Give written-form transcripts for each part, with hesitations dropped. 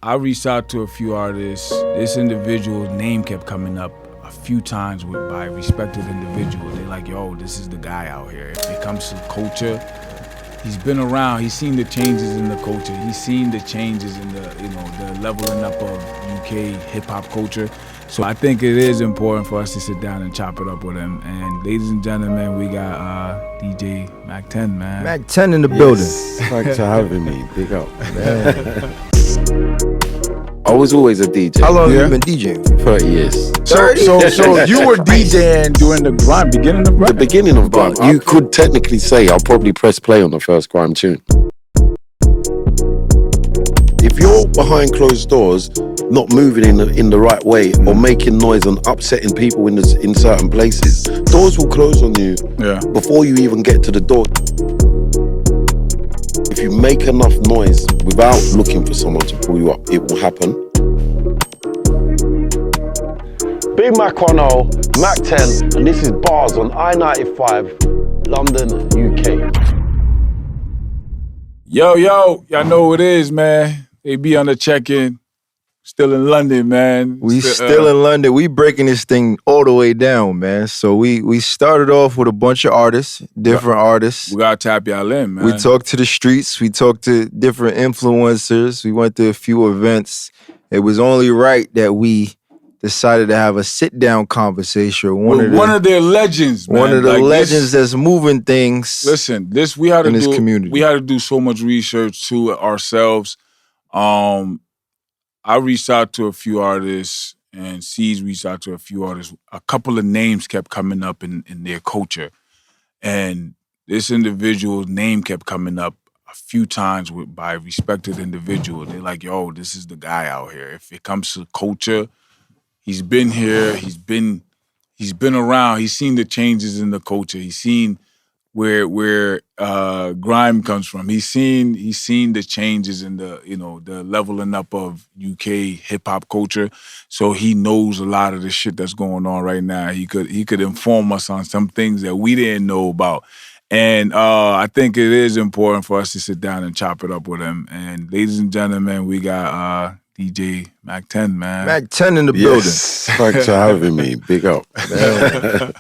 I reached out to a few artists. This individual's name kept coming up a few times by respected individuals. They're like, yo, this is the guy out here. If it comes to culture, he's been around. He's seen the changes in the culture. He's seen the changes in the leveling up of UK hip hop culture. So I think it is important for us to sit down and chop it up with him. And ladies and gentlemen, we got DJ Mak10, man. MAK10 in the building. Thanks for having me. Big up. I was always a DJ. How long have you been DJing? 30 years. 30? So you were DJing during the grime, beginning of grime? The beginning of grime. You could technically say I'll probably press play on the first grime tune. If you're behind closed doors, not moving in the right way or making noise and upsetting people in certain places, doors will close on you before you even get to the door. If you make enough noise without looking for someone to pull you up, it will happen. Big Kano, MAK10, and this is Bars on I-95, London, UK. Yo, y'all know who it is, man. They be on the check-in. Still in London, man. We still in London. We breaking this thing all the way down, man. So we started off with a bunch of artists, different artists. We gotta tap y'all in, man. We talked to the streets. We talked to different influencers. We went to a few events. It was only right that we decided to have a sit-down conversation. One of their legends, man. One of the legends that's moving things. Listen, we had to this community. We had to do so much research to ourselves. I reached out to a few artists, and C's reached out to a few artists. A couple of names kept coming up in their culture, and this individual's name kept coming up a few times by respected individuals. They're like, yo, this is the guy out here. If it comes to culture, he's been here. He's been around. He's seen the changes in the culture. He's seen where grime comes from. He's seen the changes in the leveling up of UK hip hop culture. So he knows a lot of the shit that's going on right now. He could inform us on some things that we didn't know about. And I think it is important for us to sit down and chop it up with him. And ladies and gentlemen, we got DJ Mak10, man. MAK10 in the building. Thanks for having me. Big up.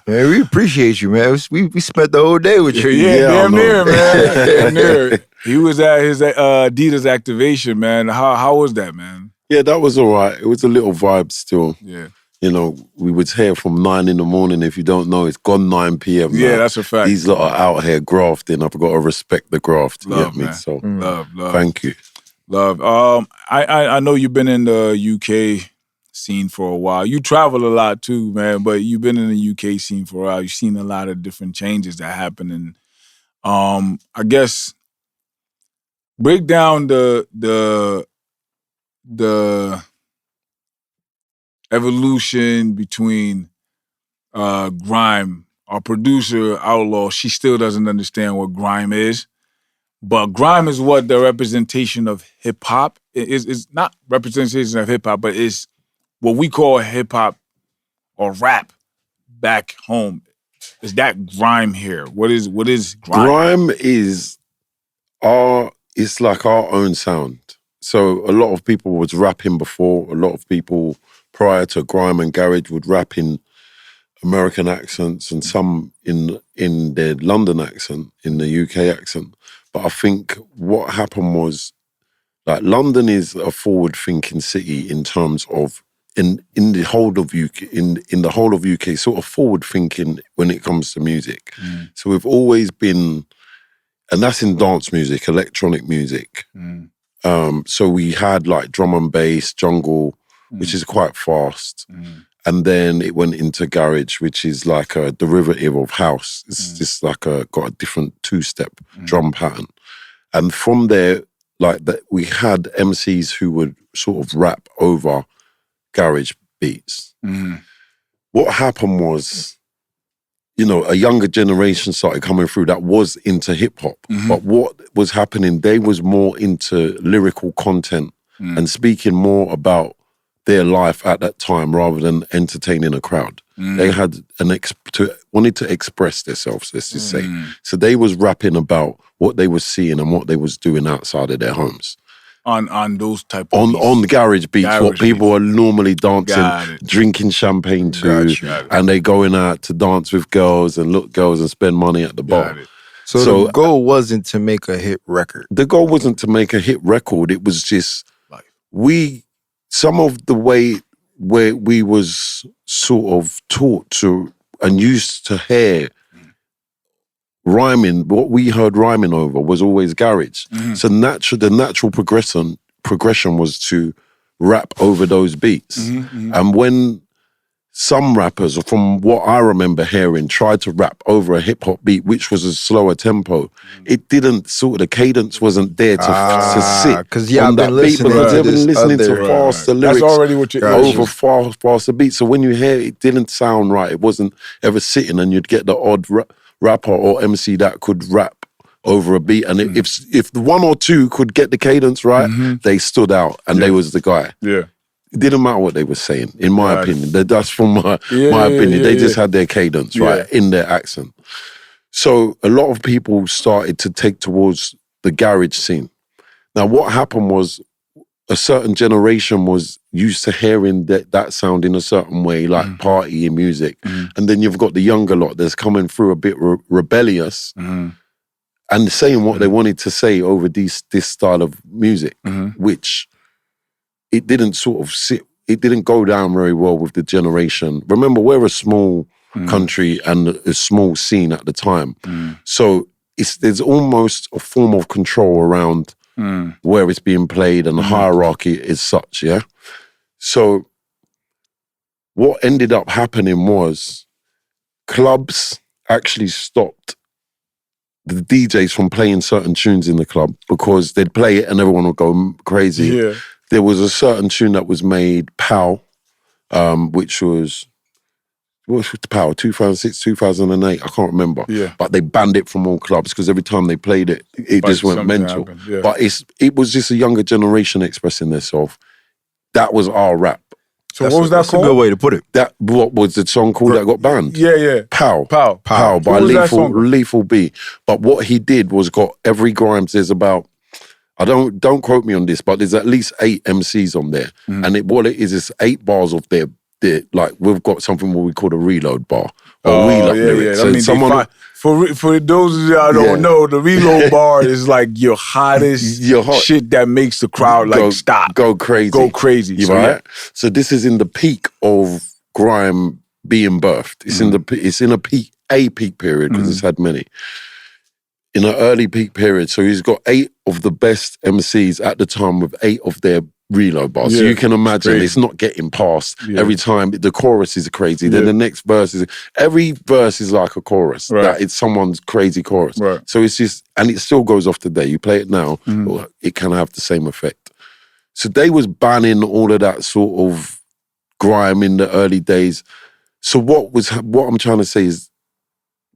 Man, we appreciate you, man. We spent the whole day with you. Yeah, damn near, man. Damn near. He was at his Adidas activation, man. How was that, man? Yeah, that was all right. It was a little vibe still. Yeah. You know, we was here from 9 in the morning. If you don't know, it's gone 9 p.m. Yeah, now. that's a fact. These lot are out here grafting. I've got to respect the graft. Love, you get me? man. So, Love. Thank you. Love. I know you've been in the UK scene for a while. You travel a lot too, man, but you've been in the UK scene for a while. You've seen a lot of different changes that happen. And I guess break down the evolution between grime. Our producer, Outlaw, she still doesn't understand what grime is. But grime is what the representation of hip hop is. It's not representation of hip hop, but it's what we call hip hop or rap back home. Is that grime here? What is grime? Grime is it's like our own sound. So a lot of people was rapping before. A lot of people prior to grime and garage would rap in American accents and some in their London accent, in the UK accent. But I think what happened was, like, London is a forward-thinking city in terms of in the whole of UK, in the whole of UK, sort of forward-thinking when it comes to music. So we've always been, and that's in dance music, electronic music. So we had like drum and bass, jungle, which is quite fast. And then it went into garage, which is like a derivative of house. It's just like got a different two-step drum pattern. And from there, like that, we had MCs who would sort of rap over garage beats. What happened was, you know, a younger generation started coming through that was into hip hop. But what was happening, they was more into lyrical content and speaking more about their life at that time rather than entertaining a crowd. They had wanted to express themselves, let's just say. So they was rapping about what they was seeing and what they was doing outside of their homes. on those type of beats. On garage beats, what Garage people are normally dancing, Got it. drinking champagne to, Got it. and they going out to dance with girls and look girls and spend money at the bar. Got it. So the goal wasn't to make a hit record. The goal wasn't to make a hit record. It was just some of the way where we was sort of taught to and used to hear rhyming, what we heard rhyming over was always garage. So the natural progression was to rap over those beats. And when some rappers, from what I remember hearing, tried to rap over a hip hop beat, which was a slower tempo, it didn't the cadence wasn't there to sit because on that beat, because they've been listening to faster lyrics. That's already what you're over faster beats. So when you hear it, it didn't sound right. It wasn't ever sitting, and you'd get the odd rapper or MC that could rap over a beat, and if one or two could get the cadence right, they stood out, and they was the guy. Yeah. It didn't matter what they were saying, in my opinion. That's from my opinion. They just had their cadence right in their accent. So a lot of people started to take towards the garage scene. Now, what happened was a certain generation was used to hearing that sound in a certain way, like party and music. And then you've got the younger lot that's coming through a bit rebellious and saying what they wanted to say over this style of music, which it didn't sort of it didn't go down very well with the generation. Remember, we're a small country and a small scene at the time. So there's almost a form of control around where it's being played, and the hierarchy is such, yeah? So what ended up happening was clubs actually stopped the DJs from playing certain tunes in the club because they'd play it and everyone would go crazy. Yeah. There was a certain tune that was made, POW, which was, what was POW, 2006, 2008, I can't remember. Yeah. But they banned it from all clubs because every time they played it, it just went mental. Yeah. But it was just a younger generation expressing themselves. That was our rap. So what was that That's called? a good way to put it. What was the song called that got banned? Yeah. POW. Pow. By What was that song? Lethal B. But what he did was got every Grimes, there's about, don't quote me on this, but there's at least 8 MCs on there. And what it is 8 bars of their like, we've got something what we call a reload bar. Or wheel up lyrics. Yeah. So for those of you that don't know, the reload bar is like your hottest shit that makes the crowd like stop. Go crazy. You so, right? So this is in the peak of grime being birthed. It's in a peak period, because it's had many. In an early peak period. So he's got 8 of the best MCs at the time with 8 of their reload bars. So you can imagine it's not getting past every time. The chorus is crazy. Then the next verse every verse is like a chorus. That it's someone's crazy chorus. Right. So it's just, and it still goes off today. You play it now, it can have the same effect. So they was banning all of that sort of grime in the early days. So what I'm trying to say is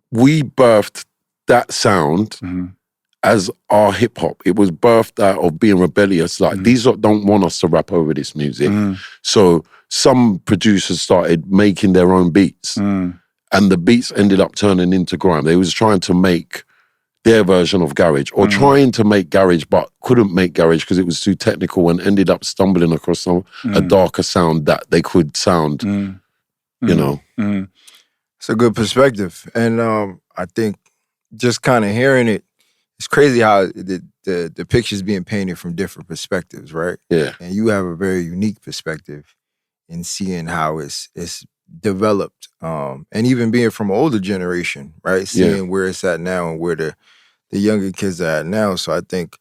we birthed that sound as our hip hop. It was birthed out of being rebellious. Like, these lot don't want us to rap over this music. So some producers started making their own beats. And the beats ended up turning into grime. They was trying to make their version of garage, or trying to make garage, but couldn't make garage because it was too technical, and ended up stumbling across a darker sound that they could sound, you know. It's a good perspective. And I think just kind of hearing it, it's crazy how the picture's being painted from different perspectives, right? Yeah. And you have a very unique perspective in seeing how it's developed. And even being from an older generation, right? Seeing where it's at now and where the younger kids are at now. So I think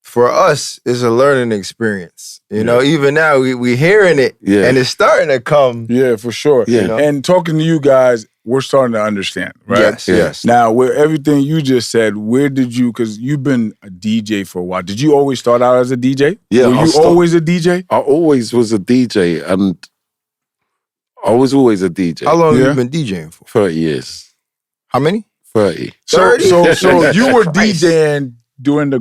for us, it's a learning experience. You know, even now we hearing it and it's starting to come. Yeah, for sure. Yeah. You know? And talking to you guys, we're starting to understand, right? Yes. Now, where everything you just said, where did you, because you've been a DJ for a while, did you always start out as a DJ? Yeah. Were you always a DJ? I always was a DJ, and I was always a DJ. How long have you been DJing for? 30 years. How many? 30. So you were DJing during the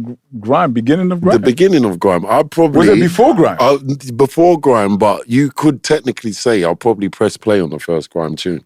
beginning of grime? The beginning of grime. Was it before grime? Before grime, but you could technically say I'll probably press play on the first grime tune.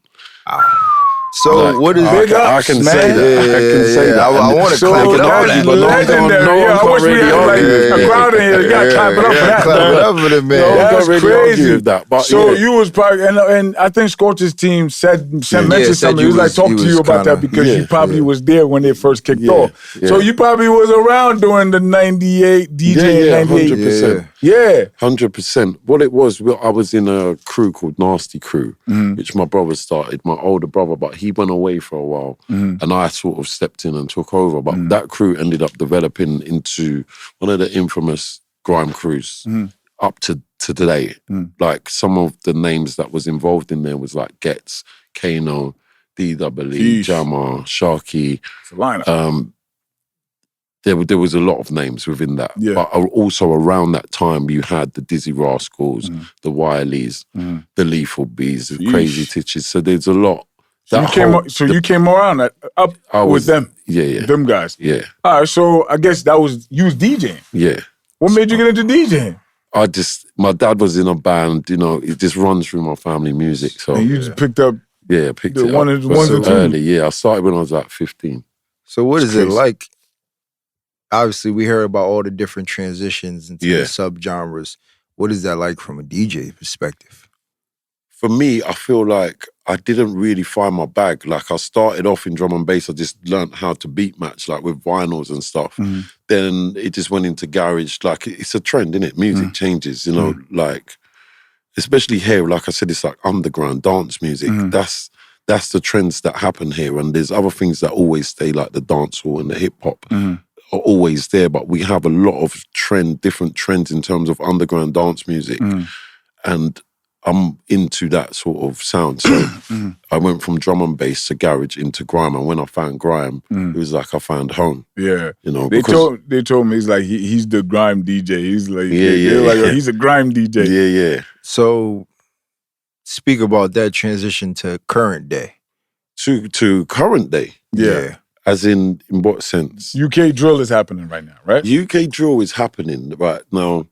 So Like, what is Big I ups, can man. say that. I can say that. I want to So clap it up, that's but legendary. no Yeah, one's I wish we really had like arguing with a crowd in here. You got to clap it up for that, clap man. it up for them, man. No one That's can't really argue crazy. with that. But So yeah. you was probably, and I think Scorch's team mentioned something. He was like, talk to you about that because you probably was there when they first kicked off. So you probably was around during the 98 DJ Yeah, 98. 100%. Yeah. 100%. What it was, I was in a crew called N.A.S.T.Y Crew, which my brother started, my older brother, but he went away for a while and I sort of stepped in and took over. But that crew ended up developing into one of the infamous grime crews up to today. Like some of the names that was involved in there was like Ghetts, Kano, DWE, Jammer, Sharky. It's a lineup. There was a lot of names within that. Yeah. But also around that time, you had the Dizzy Rascals, the Wileys, the Lethal Bees, the Crazy Titches. So there's a lot. So you came around with them? Yeah. Them guys? Yeah. All right, so I guess you was DJing. Yeah. What made you get into DJing? My dad was in a band, it just runs through my family music. So And you just picked up picked it one up of the two? early. Yeah, I started when I was like 15. So what is crazy. it like? Obviously, we heard about all the different transitions into the subgenres. What is that like from a DJ perspective? For me, I feel like I didn't really find my bag. Like I started off in drum and bass. I just learned how to beat match, like with vinyls and stuff. Then it just went into garage. Like it's a trend, isn't it? Music changes, like especially here. Like I said, it's like underground dance music. That's the trends that happen here. And there's other things that always stay, like the dancehall and the hip hop are always there. But we have a lot of different trends in terms of underground dance music, and I'm into that sort of sound. So I went from drum and bass to garage into grime. And when I found grime, it was like I found home. Yeah. They told me he's like, he's the grime DJ. He's like, he's a grime DJ. Yeah. So speak about that transition to current day. To current day? Yeah. As in what sense? UK drill is happening right now, right? UK drill is happening right now.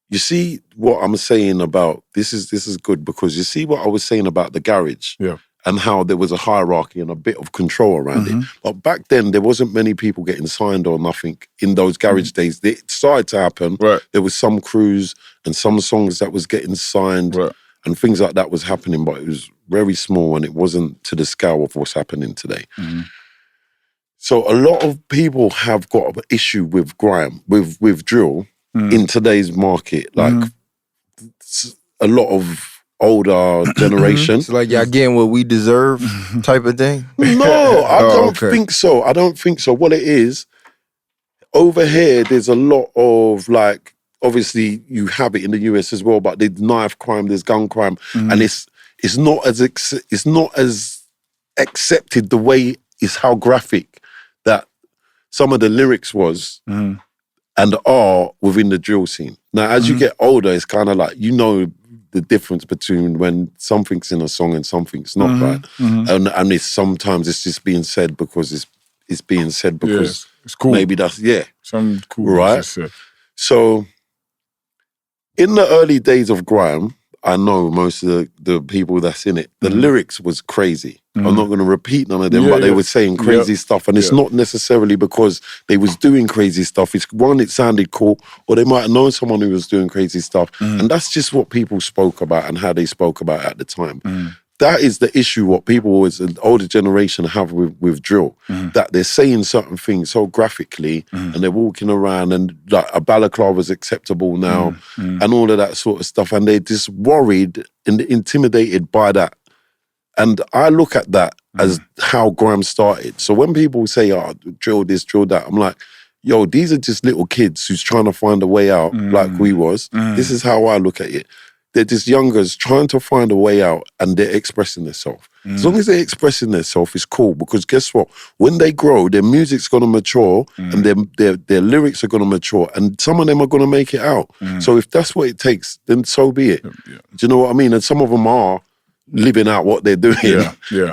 You see what I'm saying about this is good because you see what I was saying about the garage and how there was a hierarchy and a bit of control around it. But back then there wasn't many people getting signed or nothing in those garage days. It started to happen. Right. There was some crews and some songs that was getting signed and things like that was happening, but it was very small and it wasn't to the scale of what's happening today. So a lot of people have got an issue with grime, with drill, in today's market, like a lot of older generation. It's like y'all getting what we deserve type of thing? No, I don't think so. I don't think so. What it is, over here, there's a lot of like, obviously you have it in the US as well, but there's knife crime, there's gun crime, and it's not as accepted the way is how graphic that some of the lyrics was. And are within the drill scene. Now, as you get older, it's kind of like, the difference between when something's in a song and something's not, right? And it's sometimes it's just being said because it's being said because it's cool. Maybe that's, some cool. Right? So, in the early days of grime, I know most of the people that's in it, the lyrics was crazy. I'm not going to repeat none of them, but they were saying crazy stuff. And it's not necessarily because they was doing crazy stuff. It's one, it sounded cool, or they might have known someone who was doing crazy stuff. And that's just what people spoke about and how they spoke about it at the time. That is the issue, what people as an older generation have with drill, that they're saying certain things so graphically and they're walking around and like a balaclava is acceptable now and all of that sort of stuff. And they're just worried and intimidated by that. And I look at that as how grime started. So when people say, drill this, drill that, I'm like, yo, these are just little kids who's trying to find a way out like we was. This is how I look at it. They're just youngers trying to find a way out and they're expressing themselves. As long as they're expressing themselves, it's cool because guess what? When they grow, their music's going to mature and their lyrics are going to mature and some of them are going to make it out. So if that's what it takes, then so be it. Do you know what I mean? And some of them are living out what they're doing.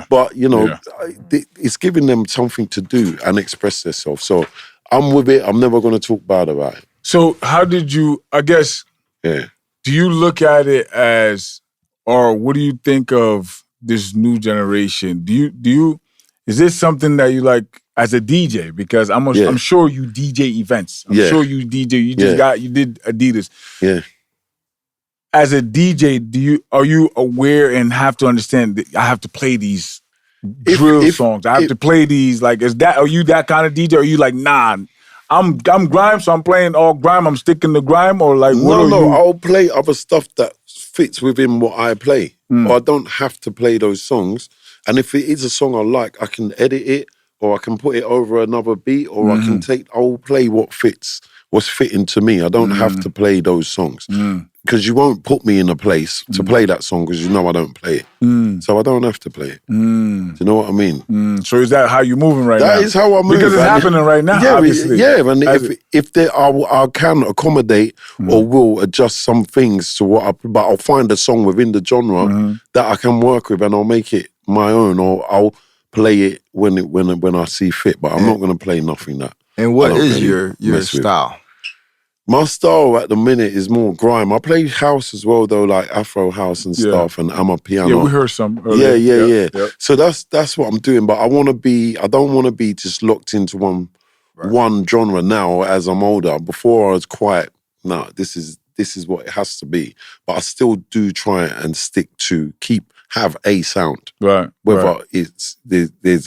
But, it's giving them something to do and express themselves. So I'm with it. I'm never going to talk bad about it. So how did you, I guess, do you look at it as, or what do you think of this new generation, do you is this something that you like as a DJ? Because I'm sure you DJ events. I'm sure you DJ. You just you did Adidas. Yeah. As a DJ, are you aware and have to understand that I have to play these drill songs? I have to play these. Like, are you that kind of DJ? Or are you like, nah, I'm grime, so I'm playing all grime. I'm sticking to grime, or like, I'll play other stuff that fits within what I play. Or I don't have to play those songs. And if it is a song I like, I can edit it, or I can put it over another beat, or I'll play what fits, what's fitting to me. I don't have to play those songs. Because you won't put me in a place to play that song because you know I don't play it. So I don't have to play it. Do you know what I mean? So is that how you're moving right now? That is how I move. Because it's happening right now, obviously. Yeah, and if I can accommodate or will adjust some things to but I'll find a song within the genre that I can work with, and I'll make it my own, or I'll play it when I see fit. But I'm not going to play nothing that. And what is your style? My style at the minute is more grime. I play house as well, though, like Afro house and stuff, and I'm a piano. Yeah, we heard some earlier. Yeah. So that's what I'm doing. But I don't want to be just locked into one genre now as I'm older. Before I was quite, this is what it has to be. But I still do try and stick to have a sound. Right. Whether it's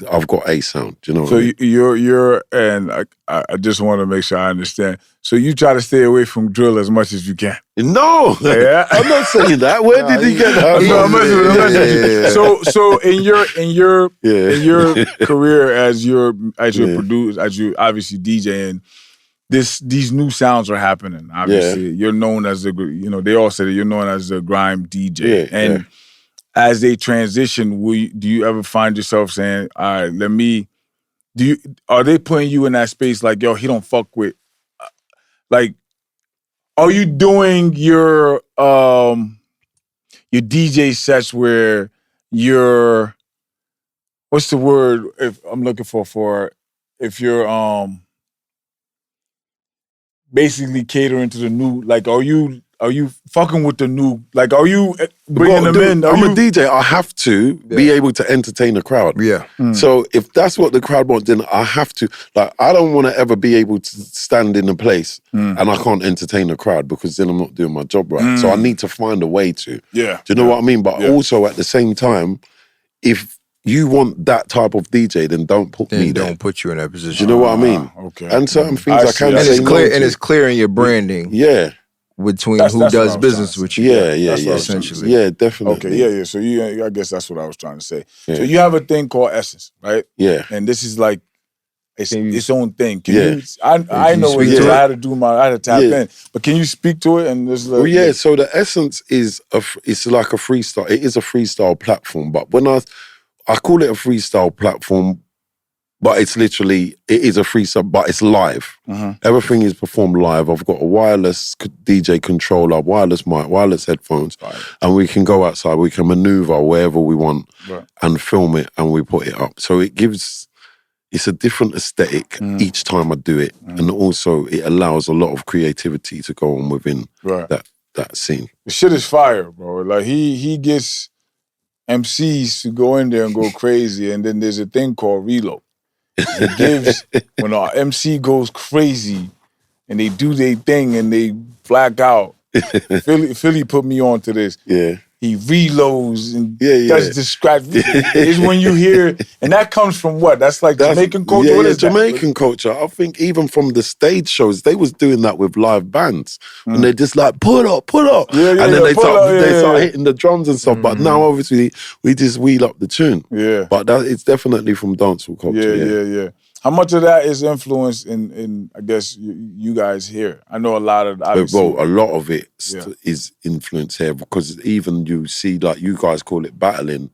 I've got a sound, you know. So you're and I just want to make sure I understand. So you try to stay away from drill as much as you can. No, yeah. I'm not saying that. Where did he get that? No, I'm messing. So in your career as you're producer, as you obviously DJing, these new sounds are happening. Obviously, you're known as they all say that you're known as a grime DJ, and as they transition, do you ever find yourself saying, all right, are they putting you in that space like, yo, he don't fuck with, like, are you doing your DJ sets where you're, what's the word if I'm looking for if you're basically catering to the new, like, are you fucking with the new, like, are you bringing them in? I'm a DJ. I have to be able to entertain a crowd. Yeah. So if that's what the crowd wants, then I have to. Like, I don't want to ever be able to stand in a place and I can't entertain a crowd, because then I'm not doing my job right. So I need to find a way to. Yeah. Do you know what I mean? But also at the same time, if you want that type of DJ, then don't put me there. Don't put you in that position. Do you know what I mean? Okay. And certain things I can and say it's clear, and it's clear in your branding. Yeah. Between who does business with you. Yeah, essentially. Yeah, definitely. Okay, yeah. So I guess that's what I was trying to say. Yeah. So you have a thing called Essence, right? Yeah. And this is like its own thing. Can you? I know what it is. I had to tap in. But can you speak to it? And this. Well, so the Essence is it's like a freestyle. It is a freestyle platform. But when I call it a freestyle platform, but it is a freestyle, but it's live. Everything is performed live. I've got a wireless DJ controller, wireless mic, wireless headphones, and we can go outside, we can maneuver wherever we want and film it, and we put it up. So it's a different aesthetic each time I do it. And also it allows a lot of creativity to go on within that scene. The shit is fire, bro. Like he gets MCs to go in there and go crazy, and then there's a thing called reload. It gives, when our MC goes crazy and they do their thing and they black out. Philly put me on to this. Yeah. He reloads and does the scratch. It's when you hear, and that comes from what? That's like Jamaican culture? Yeah, Jamaican culture. I think even from the stage shows, they was doing that with live bands. And they're just like, pull up. And then they start hitting the drums and stuff. But now, obviously, we just wheel up the tune. Yeah. But it's definitely from dancehall culture. Yeah. How much of that is influenced in I guess, you guys here? I know a lot of, obviously. Well, a lot of it is influence here, because even you see, like, you guys call it battling.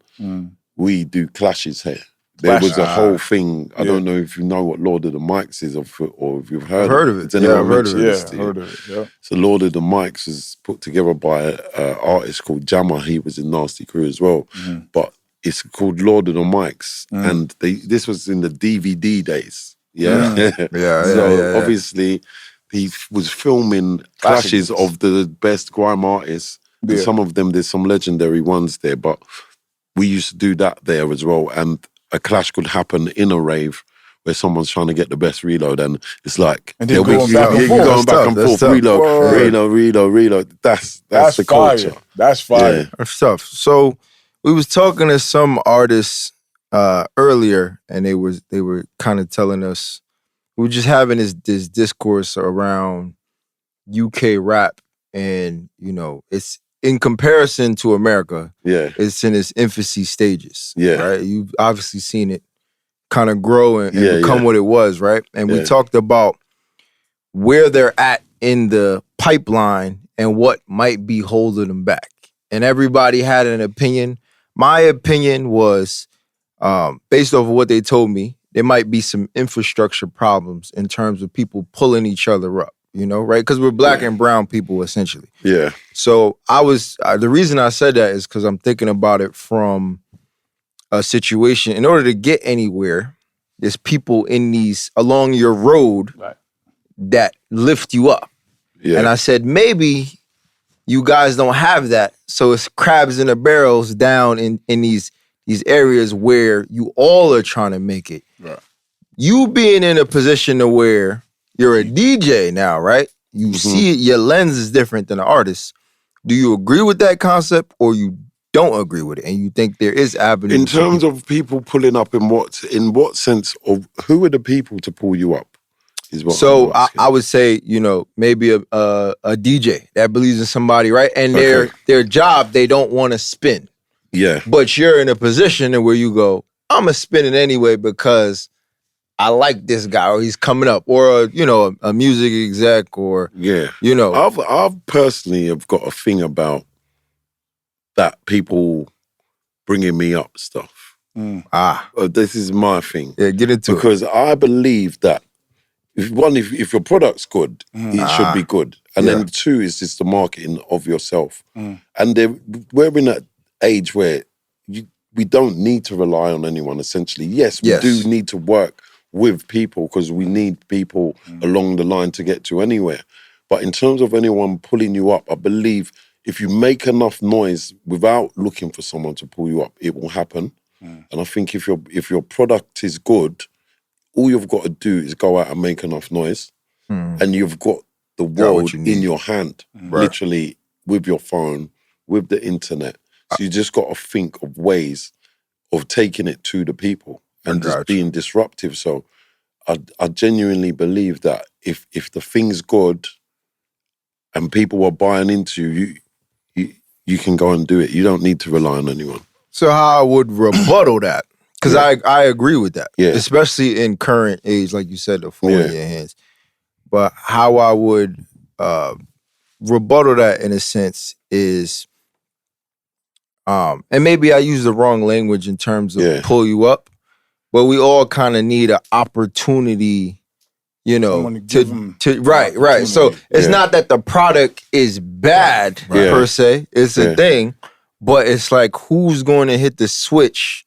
We do clashes here. There was a whole thing. I don't know if you know what Lord of the Mics is, or if you've heard of it. I've heard of it. Yeah. So Lord of the Mics is put together by an artist called Jammer. He was in N.A.S.T.Y Crew as well. But it's called Lord of the Mics, and this was in the DVD days. So obviously, he was filming clashes of the best grime artists. And some of them, there's some legendary ones there, but we used to do that there as well. And a clash could happen in a rave where someone's trying to get the best reload, and it's like and then going back and forth. Going back and forth, reload. That's the fire. culture. That's fire. Yeah. That's tough. So we was talking to some artists earlier, and they were kind of telling us, we were just having this discourse around UK rap, and it's in comparison to America. Yeah, it's in its infancy stages. Yeah, right. You've obviously seen it kind of grow and become what it was, right? And we talked about where they're at in the pipeline and what might be holding them back. And everybody had an opinion. My opinion was, based off of what they told me, there might be some infrastructure problems in terms of people pulling each other up, right? Because we're black and brown people, essentially. Yeah. So the reason I said that is because I'm thinking about it from a situation. In order to get anywhere, there's people along your road that lift you up. Yeah. And I said, maybe you guys don't have that. So it's crabs in the barrels down in these areas where you all are trying to make it. Right. You being in a position to where you're a DJ now, right? You see it, your lens is different than an artist. Do you agree with that concept, or you don't agree with it, and you think there is avenues? In terms of people pulling up, in what sense of who are the people to pull you up? Is what so I would say, maybe a DJ that believes in somebody, right? And their job, they don't want to spin. Yeah. But you're in a position where you go, I'm gonna spin it anyway because I like this guy, or he's coming up, or a music exec, or I've personally have got a thing about that people bringing me up stuff. This is my thing. Yeah, get into it. Because I believe that if your product's good, it should be good. And then two is just the marketing of yourself. And we're in that age where we don't need to rely on anyone, essentially. Yes, we do need to work with people because we need people along the line to get to anywhere. But in terms of anyone pulling you up, I believe if you make enough noise without looking for someone to pull you up, it will happen. And I think if your product is good, all you've got to do is go out and make enough noise, and you've got the world in your hand, literally with your phone, with the internet. So you just got to think of ways of taking it to the people and just being disruptive. So I genuinely believe that if the thing's good and people are buying into you can go and do it. You don't need to rely on anyone. So how I would rebuttal that, because I agree with that, especially in current age, like you said, the phone in your hands. But how I would rebuttal that, in a sense, is, and maybe I use the wrong language in terms of pull you up, but we all kind of need an opportunity, right. So it's not that the product is bad per se. It's a thing, but it's like, who's going to hit the switch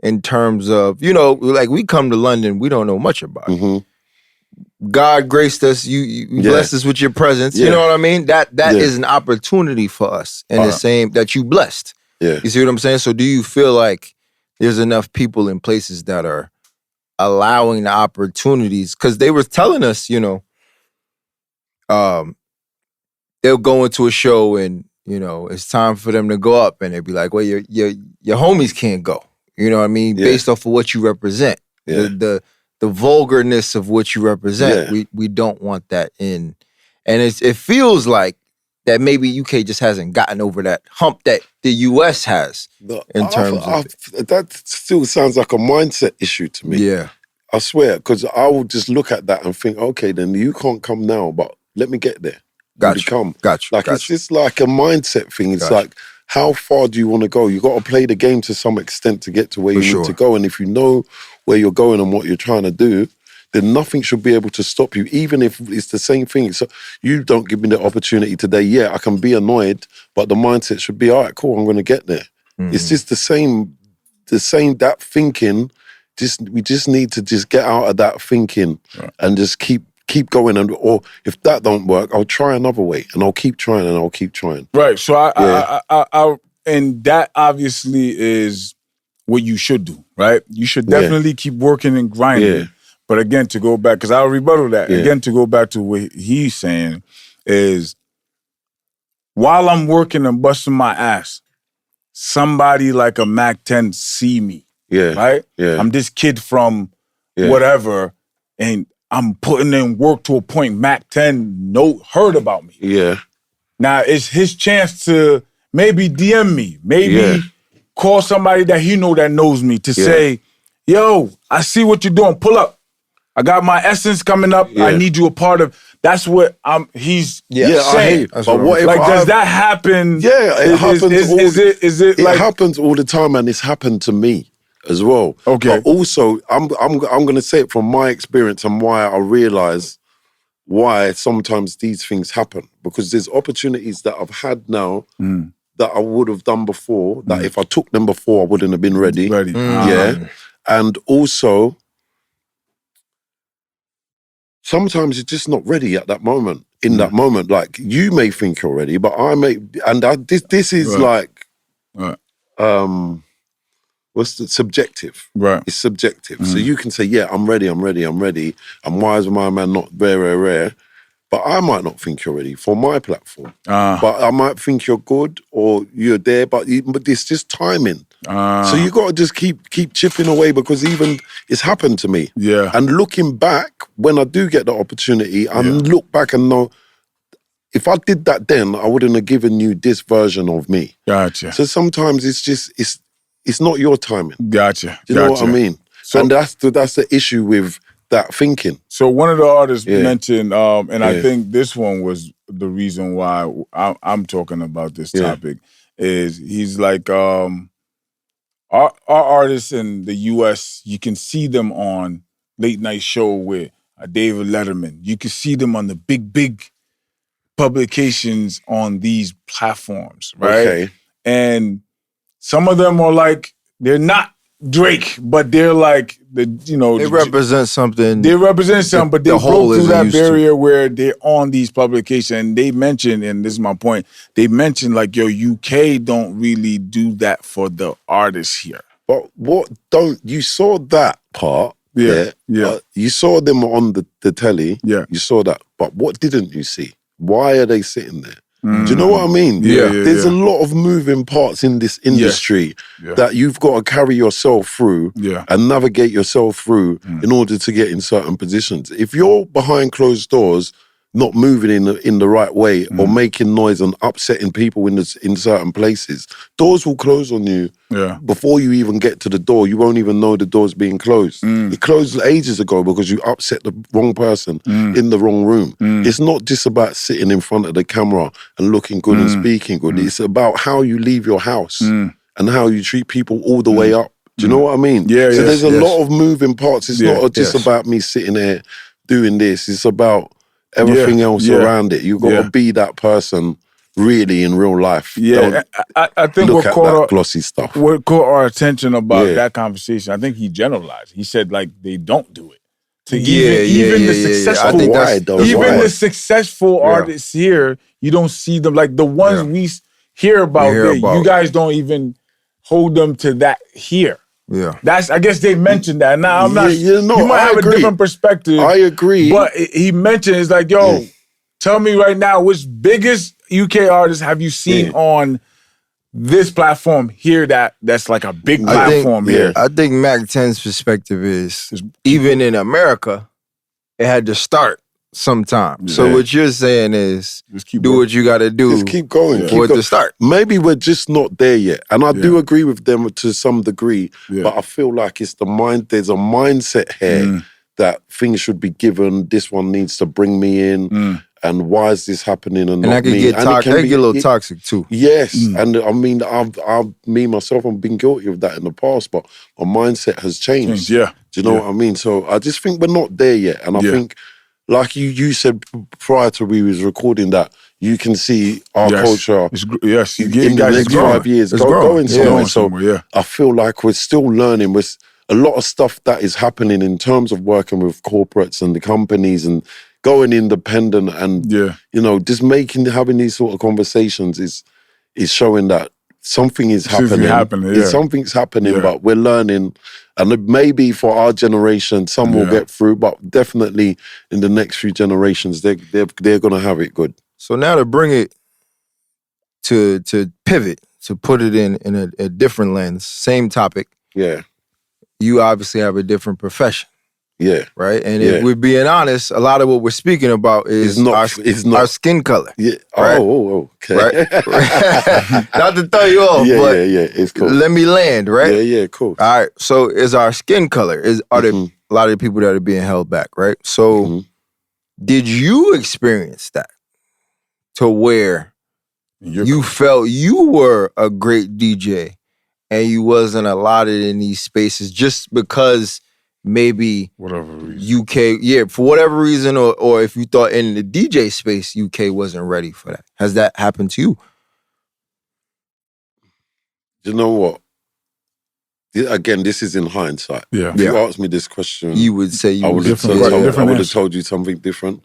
in terms of, like, we come to London, we don't know much about it. God graced us, you blessed us with your presence. You know what I mean? That is an opportunity for us, and the same that you blessed. You see what I'm saying? So do you feel like there's enough people in places that are allowing the opportunities? Because they were telling us, they'll go into a show and, it's time for them to go up, and they'd be like, well, your homies can't go. You know what I mean? Based off of what you represent. The vulgarness of what you represent. We don't want that in. And it feels like that maybe UK just hasn't gotten over that hump that the US has in terms of it. That still sounds like a mindset issue to me. Yeah. I swear, because I will just look at that and think, okay, then you can't come now, but let me get there. Gotcha. It's just like a mindset thing. It's like, how far do you want to go? You got to play the game to some extent to get to where you need to go. And if you know where you're going and what you're trying to do, then nothing should be able to stop you, even if it's the same thing. So you don't give me the opportunity today. Yeah, I can be annoyed, but the mindset should be, all right, cool, I'm going to get there. It's just the same, that thinking. We just need to just get out of that thinking and just keep going. Or if that don't work, I'll try another way, and I'll keep trying and I'll keep trying. Right. So I and that obviously is what you should do, right? You should definitely keep working and grinding. Yeah. But again, to go back, because I'll rebuttal that. Again, to go back to what he's saying is, while I'm working and busting my ass, somebody like a MAK10 see me, right? Yeah. I'm this kid from whatever, and I'm putting in work to a point MAK10 heard about me. Yeah. Now, it's his chance to maybe DM me, maybe call somebody that he knows me to say, yo, I see what you're doing, pull up. I got my essence coming up. I need you a part of. That's what he's saying. But what if does that happen? Yeah, it happens. Is it like, happens all the time, and it's happened to me as well. Okay. But also, I'm going to say it from my experience and why I realize why sometimes these things happen, because there's opportunities that I've had now that I would have done before. That if I took them before, I wouldn't have been ready. Yeah, and also, sometimes you're just not ready at that moment. In that moment, like you may think you're ready, but I may, and this is like, what's the subjective? Right, it's subjective. So you can say, yeah, I'm ready. And why is my man not rare? But I might not think you're ready for my platform. But I might think you're good or you're there, but it's just timing. So you got to just keep chipping away, because even it's happened to me. Yeah. And looking back, when I do get the opportunity, I look back and know, if I did that then, I wouldn't have given you this version of me. Gotcha. So sometimes it's just, it's not your timing. Gotcha. Do you know what I mean? So, and that's the issue with that thinking. So one of the artists mentioned, and I think this one was the reason why I'm talking about this topic, is he's like, our artists in the U.S., you can see them on late night show with David Letterman. You can see them on the big publications on these platforms, right? Okay. And some of them are like, they're not Drake, but they're like, they represent something. They represent something, but they broke through that barrier where they're on these publications. And they mentioned, and this is my point, they mentioned like, yo, UK don't really do that for the artists here. But you saw that part. Yeah. You saw them on the telly. Yeah. You saw that. But what didn't you see? Why are they sitting there? Do you know what I mean? There's a lot of moving parts in this industry that you've got to carry yourself through and navigate yourself through in order to get in certain positions. If you're behind closed doors, not moving in the right way or making noise and upsetting people in certain places, doors will close on you before you even get to the door. You won't even know the door's being closed. It closed ages ago because you upset the wrong person in the wrong room. It's not just about sitting in front of the camera and looking good and speaking good. It's about how you leave your house and how you treat people all the way up. Do you know what I mean? So there's a lot of moving parts. It's not just about me sitting there doing this. It's about everything else around it. You've got to be that person really in real life. I think look at that glossy stuff. What caught our attention about that conversation, I think he generalized. He said like they don't do it. Even the successful artists here, you don't see them like the ones we hear about. You guys don't even hold them to that here. Yeah, I guess they mentioned that. Now I'm not. You might have a different perspective. I agree, but he mentioned it's like, yo, tell me right now, which biggest UK artist have you seen on this platform here that's like a big platform here? I think MAK10's perspective is even in America, it had to start sometime. So what you're saying is do what you got to do. Just keep going. For it to start. Maybe we're just not there yet. And I do agree with them to some degree, but I feel like it's there's a mindset here that things should be given. This one needs to bring me in. And why is this happening and not that can me? Get that can get a little toxic too. Yes. And I mean, me myself, I've been guilty of that in the past, but my mindset has changed. Do you know what I mean? So I just think we're not there yet. And I think, like you said prior to we was recording, that you can see our culture in the next 5 years going somewhere. So I feel like we're still learning. With a lot of stuff that is happening in terms of working with corporates and the companies and going independent and just having these sort of conversations is showing that something is happening. Something's happening, but we're learning. And maybe for our generation, some will get through, but definitely in the next few generations, they're going to have it good. So now to bring it to pivot, to put it in a different lens, same topic. Yeah. You obviously have a different profession. Yeah. Right? And if we're being honest, a lot of what we're speaking about is our skin color. Yeah. Right? Oh, okay. Right? Not to throw you off, but it's cool. Let me land, right? Yeah, cool. All right. So is our skin color, are there a lot of the people that are being held back, right? So did you experience that to where you felt you were a great DJ and you wasn't allotted in these spaces just because maybe whatever reason. UK, for whatever reason, or if you thought in the DJ space, UK wasn't ready for that. Has that happened to you? You know what? Again, this is in hindsight. Yeah. If you asked me this question, you would say I would have told you something different.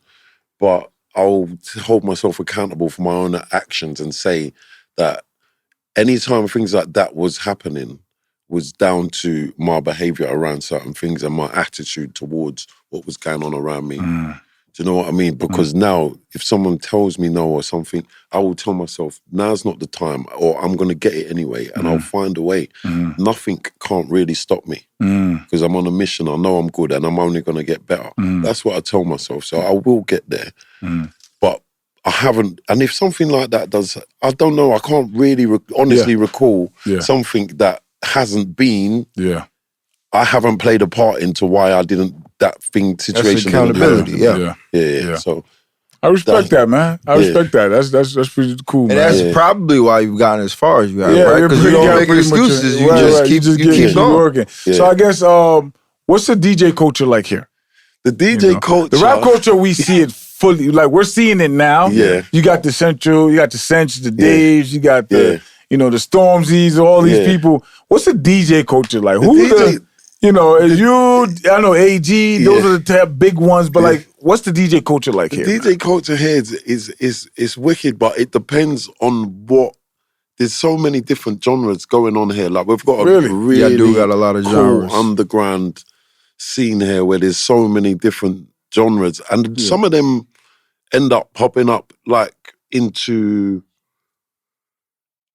But I'll hold myself accountable for my own actions and say that anytime things like that was happening was down to my behavior around certain things and my attitude towards what was going on around me. Do you know what I mean? Because now, if someone tells me no or something, I will tell myself, now's not the time, or I'm going to get it anyway, and I'll find a way. Nothing can't really stop me because I'm on a mission. I know I'm good, and I'm only going to get better. That's what I tell myself. So I will get there. But I haven't, and if something like that does, I don't know, I can't really honestly recall something that hasn't been, I haven't played a part into why I didn't, that thing, situation. That's accountability, yeah. So I respect that, man. I respect that. That's pretty cool, man. And that's probably why you've gotten as far as you have, right? Because you don't make excuses. You just keep going. Working. So I guess, what's the DJ culture like here? The DJ culture. The rap culture, we see it fully. Like, we're seeing it now. Yeah. You got the Central, you got the Cinch, the Daves, you got the, the Stormzy's, all these people. What's the DJ culture like? Is you, I know AG, those are the big ones, but like, what's the DJ culture like here? The DJ culture here is wicked, but it depends on what, there's so many different genres going on here. Like, we've got a really got a lot of cool genres. Underground scene here where there's so many different genres, and some of them end up popping up like into,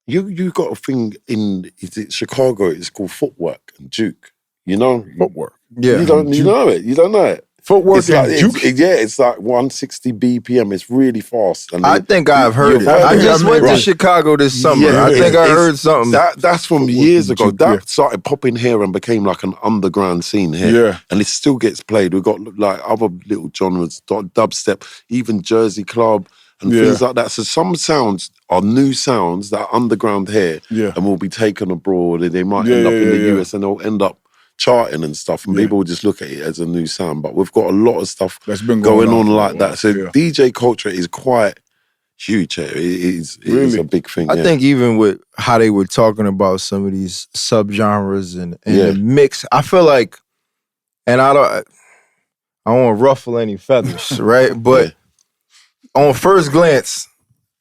you got a thing in, is it Chicago, it's called Footwork and Juke. You know? Footwork. Yeah. You know it. You don't know it. Footwork and Juke? It's like 160 BPM. It's really fast. And I think I've heard it. I just went to Chicago this summer. I think I heard something. That's from years ago. That started popping here and became like an underground scene here. Yeah. And it still gets played. We've got like other little genres, dubstep, even Jersey Club and things like that. So some sounds are new sounds that are underground here and will be taken abroad, and they might end up in the US and they'll end up charting and stuff, and people will just look at it as a new sound. But we've got a lot of stuff that's been going on like that. So DJ culture is quite huge here. It is a big thing. I think even with how they were talking about some of these subgenres and the mix, I feel like, and I don't want to ruffle any feathers, right? But on first glance,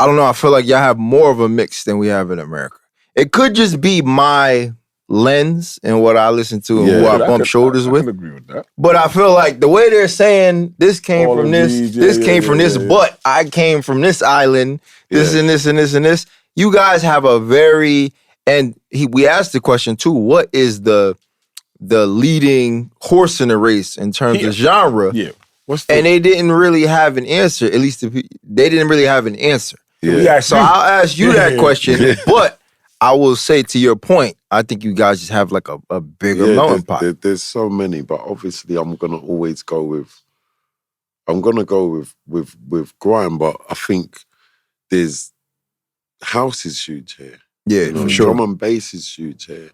I don't know, I feel like y'all have more of a mix than we have in America. It could just be my lens and what I listen to and who I bump shoulders with. I agree with that. But I feel like the way they're saying this came from this, this came from this, but I came from this island, this and this and this and this. You guys have a very, and we asked the question too, what is the leading horse in the race in terms of genre? Yeah. And they didn't really have an answer, at least they didn't really have an answer. Yeah. So I'll ask you that question, but I will say, to your point, I think you guys just have like a bigger melting pot. There's so many, but obviously I'm gonna always go with. I'm gonna go with grime, but I think there's house is huge here. Yeah, for sure. Drum and bass is huge here.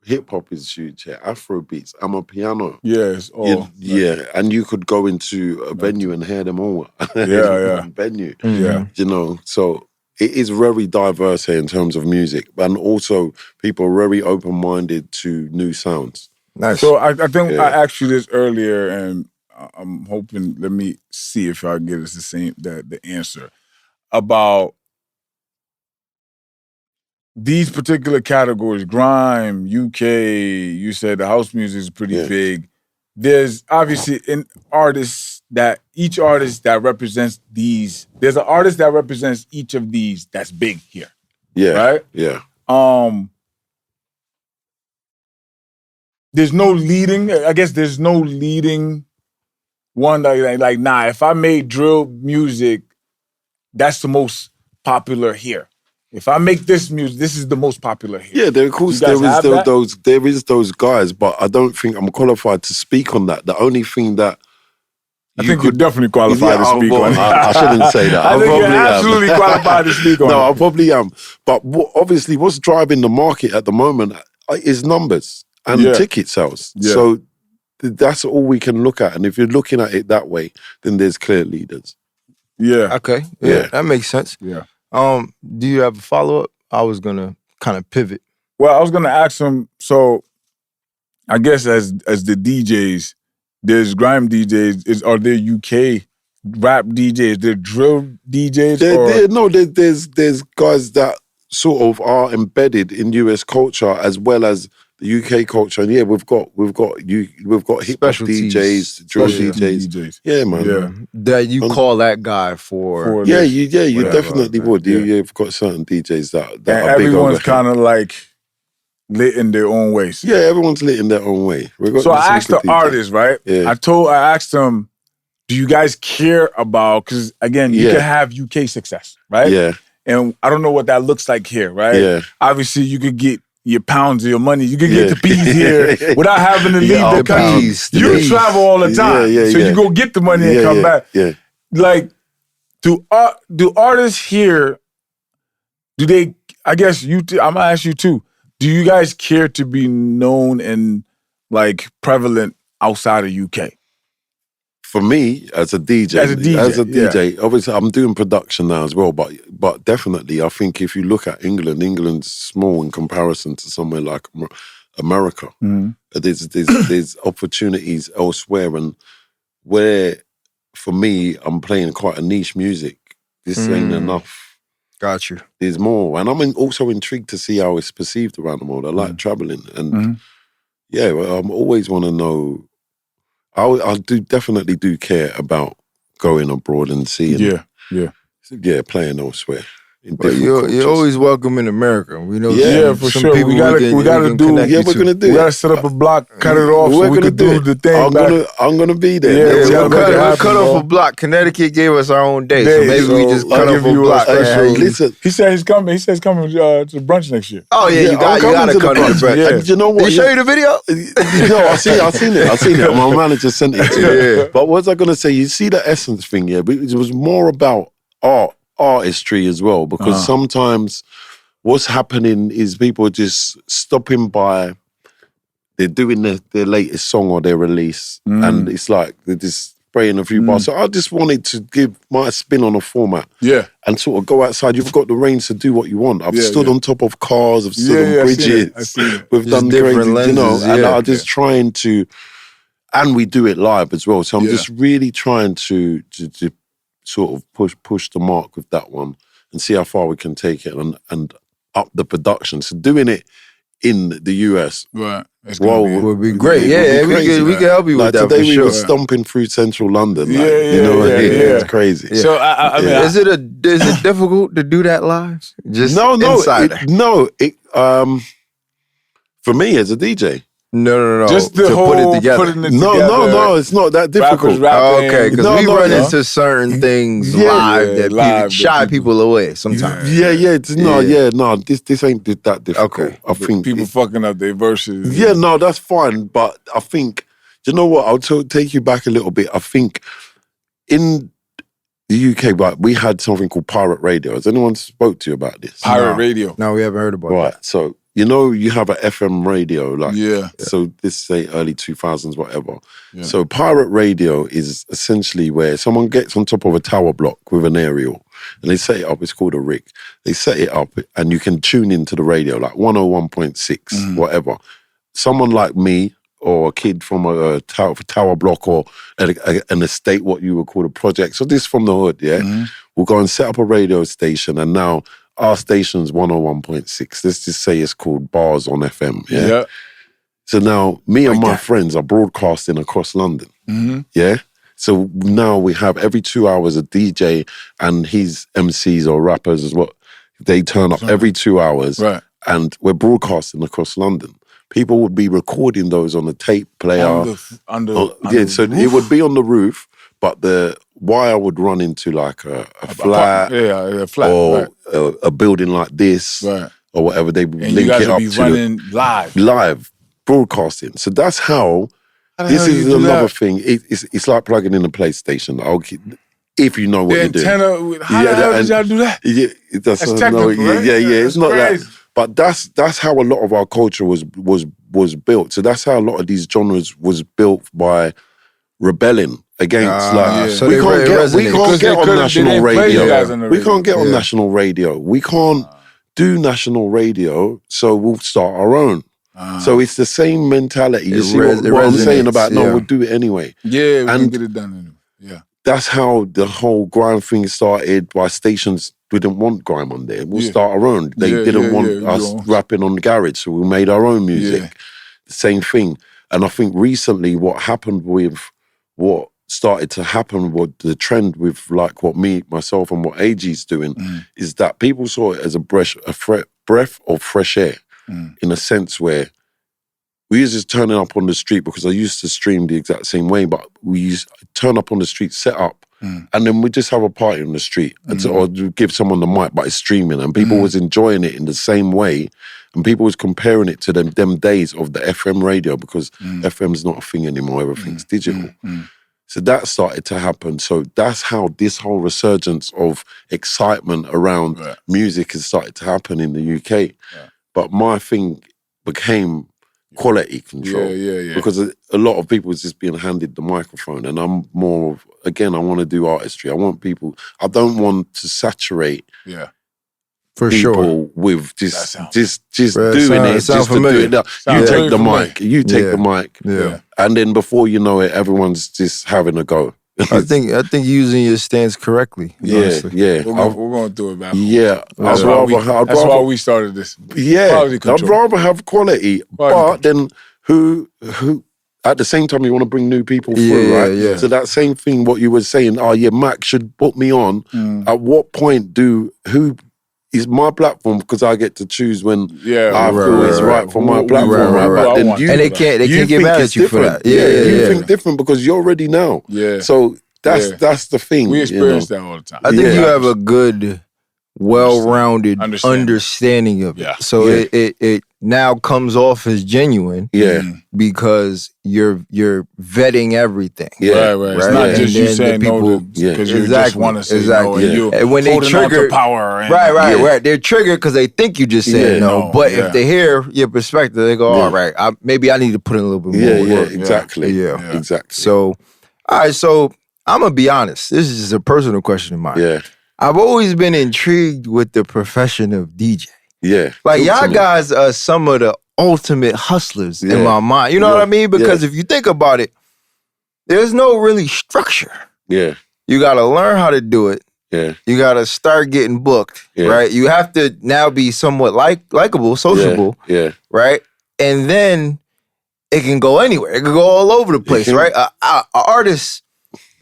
Hip hop is huge here. Afro beats. I'm a piano. Yes. And you could go into a venue and hear them all. Venue. Yeah. So. It is very diverse here in terms of music, and also people are very open-minded to new sounds. Nice. So I think I asked you this earlier, and I'm hoping, let me see if I get us the answer about these particular categories, grime, UK, you said the house music is pretty big. There's obviously each artist that represents these, there's an artist that represents each of these that's big here. Yeah. Right? Yeah. There's no leading one like nah, if I made drill music, that's the most popular here. If I make this music, this is the most popular here. Yeah, of course there is those guys, but I don't think I'm qualified to speak on that. The only thing that I think you're definitely qualified to speak on that. I shouldn't say that. I think you're absolutely qualified to speak on No, it. I probably am. But obviously what's driving the market at the moment is numbers and ticket sales. Yeah. So that's all we can look at. And if you're looking at it that way, then there's clear leaders. Yeah. Okay. Yeah, that makes sense. Yeah. Do you have a follow-up? I was gonna kind of pivot. Well, I was gonna ask him, so I guess as the DJs, there's grime DJs, are there UK rap DJs, there drill DJs? There's guys that sort of are embedded in US culture as well as the UK culture. And yeah, we've got hip hop DJs, drill DJs. Yeah, man. Yeah. That you call that guy for you definitely would. You've got certain DJs that and are everyone's kind of like lit in their own ways. Yeah, everyone's lit in their own way. So I asked the artist, right? Yeah. I asked them, do you guys care about, because again, you can have UK success, right? Yeah. And I don't know what that looks like here, right? Yeah. Obviously, you could get your pounds or your money. You can get the peas here without having to leave the country. You travel all the time. So you go get the money and come back. Yeah. Like, do artists here, do they, I guess I'm going to ask you too, do you guys care to be known and like prevalent outside of UK? For me, as a DJ, obviously I'm doing production now as well, but definitely I think if you look at England's small in comparison to somewhere like America. Mm-hmm. There's opportunities elsewhere, and where for me I'm playing quite a niche music. This ain't enough. Got you. There's more, and I'm also intrigued to see how it's perceived around the world. I like traveling, and I'm always want to know. I definitely do care about going abroad and seeing, playing elsewhere. But you're always welcome in America. We know, for sure. We gotta do. We're gonna do. We gotta set up a block, cut it off. We're gonna do the thing. I'm gonna be there. Yeah, we'll cut off a block. Connecticut gave us our own day, so maybe we just cut off a block. Listen, he said he's coming. He says coming to the brunch next year. Oh yeah, you gotta come to the brunch. Yeah. You know what? Did he show you the video? No, I seen it. My manager sent it to me. Yeah. But what was I gonna say? You see the essence thing, it was more about artistry as well, because sometimes what's happening is people are just stopping by, they're doing their latest song or their release, and it's like they're just spraying a few bars. So I just wanted to give my spin on a format, and sort of go outside. You've got the range to do what you want. I've stood on top of cars, I've stood on bridges, I see it. We've done different crazy, lenses, and I'm just trying to, and we do it live as well. So I'm just really trying to sort of push the mark with that one and see how far we can take it and up the production. So doing it in the US, right? Would be great. We can help you with that. Today for we sure. were stomping through central London. It's crazy. Yeah. So I mean, is it difficult to do that live? Just no. inside For me as a DJ. No. Just the whole put it together. Putting it together. No, it's not that difficult. Okay, because we run into certain things live that shy people away sometimes. This ain't that difficult. Okay. I think people fucking up their verses. Yeah, no, that's fine. But I think, you know what? I'll take you back a little bit. I think in the UK, right, we had something called pirate radio. Has anyone spoke to you about this? Pirate radio. No, we haven't heard about Right, so you know you have an FM radio, like so this say early 2000s, whatever. Yeah. So pirate radio is essentially where someone gets on top of a tower block with an aerial and they set it up, it's called a rig. They set it up and you can tune into the radio, like 101.6, whatever. Someone like me or a kid from a tower block or an estate, what you would call a project. So this from the hood, we'll go and set up a radio station, and now our station's 101.6. Let's just say it's called Bars on FM. Yeah. So now me and my friends are broadcasting across London. Yeah. So now we have every 2 hours a DJ and his MCs or rappers as well. They turn up every 2 hours, and we're broadcasting across London. People would be recording those on a tape player. So it would be on the roof, but the wire would run into like a flat, a flat, or a building like this, or whatever. They would link you guys it up be to running live broadcasting. So that's how. This is another thing. It's like plugging in a PlayStation. If you know what you're doing. How the hell did y'all do that? Yeah, that's technical, right? It's not crazy. That. But that's how a lot of our culture was built. So that's how a lot of these genres was built by rebelling against. So we can't get on national radio. We can't get on national radio. We can't do national radio. So we'll start our own. So it's the same mentality. You see what I'm saying about, no, we'll do it anyway. Yeah, we can get it done anyway. Yeah. That's how the whole grime thing started. By stations, we didn't want grime on there. We'll start our own. They didn't want us rapping on the garage, so we made our own music. The same thing. And I think recently what started to happen, what the trend with like what myself and what AG's doing, is that people saw it as a breath of fresh air, in a sense where we used to turning up on the street, because I used to stream the exact same way, but we used to turn up on the street, set up, and then we just have a party on the street, or give someone the mic, but it's streaming, and people was enjoying it in the same way, and people was comparing it to them days of the FM radio, because FM's not a thing anymore, everything's digital. So that started to happen. So that's how this whole resurgence of excitement around music has started to happen in the UK. But my thing became quality control. Because a lot of people was just being handed the microphone, and I'm more of, again, I want to do artistry. I want people, I don't want to saturate people with just doing it, just to do it. You take the mic, the mic, and then before you know it, everyone's just having a go. I think using your stance correctly. Honestly. We're going to do it, man. That's why we started this. I'd rather have quality, but then who at the same time you want to bring new people through, right? So that same thing, what you were saying, Mak should put me on. At what point who is my platform, because I get to choose when I feel it's right for my platform, right? Then they can't get mad at you for that. You think different because you're ready now. So that's the thing. We experience that all the time. I think you have a good, well-rounded understanding of it. So it now comes off as genuine. Because you're vetting everything. Right. It's not just you saying no because you just want to say no, and when they trigger power. Right. They're triggered because they think you just said no. But if they hear your perspective, they go, all right, maybe I need to put in a little bit more work. Exactly. So, all right, so I'm going to be honest. This is just a personal question of mine. I've always been intrigued with the profession of DJ. Like, y'all guys are some of the ultimate hustlers in my mind. You know what I mean? Because if you think about it, there's no really structure. You got to learn how to do it. You got to start getting booked, right? You have to now be somewhat likable, sociable, right? And then it can go anywhere. It can go all over the place, right? An artist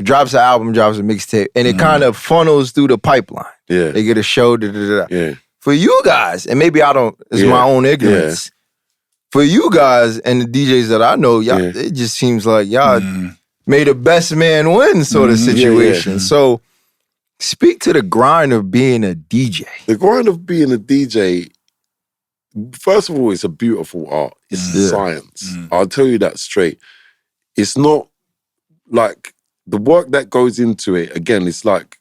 drops an album, drops a mixtape, and it kind of funnels through the pipeline. They get a show, For you guys, and maybe it's my own ignorance. For you guys and the DJs that I know, y'all, it just seems like y'all made a best man win sort of situation. So speak to the grind of being a DJ. The grind of being a DJ, first of all, it's a beautiful art. It's science. I'll tell you that straight. It's not like the work that goes into it, again, it's like,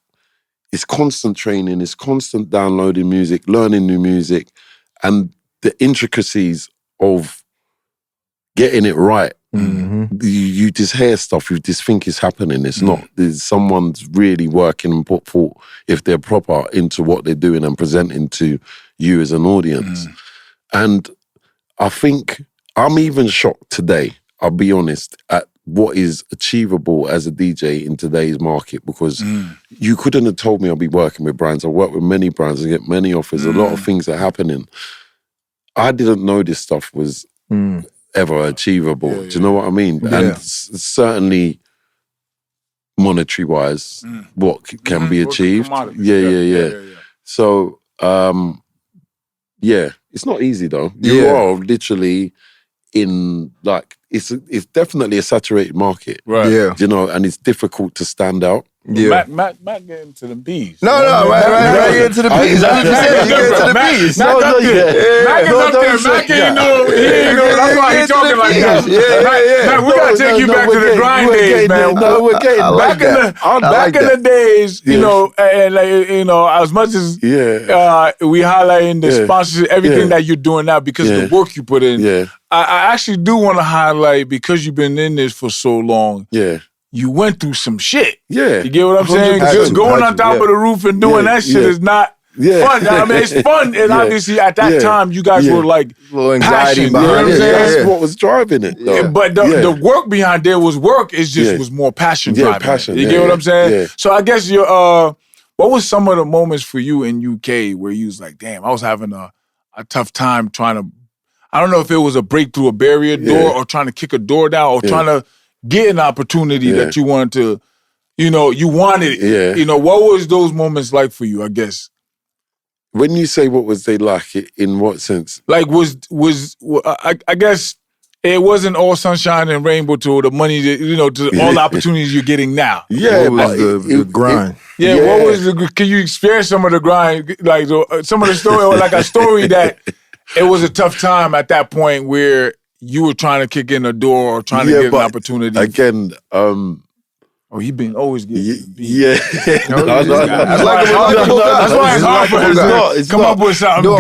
it's constant training, it's constant downloading music, learning new music, and the intricacies of getting it right. You just hear stuff, you just think it's happening. It's not. Someone's really working and put thought, if they're proper, into what they're doing and presenting to you as an audience. And I think I'm even shocked today, I'll be honest, at what is achievable as a DJ in today's market, because you couldn't have told me I'll be working with brands. I work with many brands, I get many offers, a lot of things are happening. I didn't know this stuff was ever achievable. Do you know what I mean? Yeah. And certainly monetary-wise, what can be achieved. Yeah. So, it's not easy though. You are literally in like, it's definitely a saturated market. Right. Yeah. You know, and it's difficult to stand out. Yeah. Mac getting to the bees. No, right. Get to the bees. That's what you said. You get to the bees. Mac up there. Mac ain't know. That's why he talking like that. Mac, we gotta take you back to the grind days, man. No, we're getting back in the days, you know, and like, you know, as much as we highlighting the sponsorship, everything that you're doing now because of the work you put in. Yeah. I actually do want to highlight, because you've been in this for so long. Yeah. You went through some shit. Yeah. You get what I'm saying? Just going on top of the roof and doing that shit is not fun. I mean, it's fun. And obviously at that time, you guys were like little anxiety passion. You know what I'm saying? That's what was driving it, though. But the work behind there was work. It just was more passion driving. Passion. You get what I'm saying? Yeah. So I guess what was some of the moments for you in UK where you was like, damn, I was having a tough time trying to, I don't know if it was a break through a barrier door or trying to kick a door down or trying to get an opportunity that you wanted to, you know, you wanted it. Yeah. You know, what was those moments like for you, I guess? When you say what was they like, in what sense? Like I guess it wasn't all sunshine and rainbow to the money, that, you know, to all the opportunities you're getting now. Yeah. What was the grind? What was can you experience some of the grind, like some of the story, or like a story that it was a tough time at that point where you were trying to kick in a door or trying to get an opportunity? Again, he been always getting That's why it's hard for him to come up with something.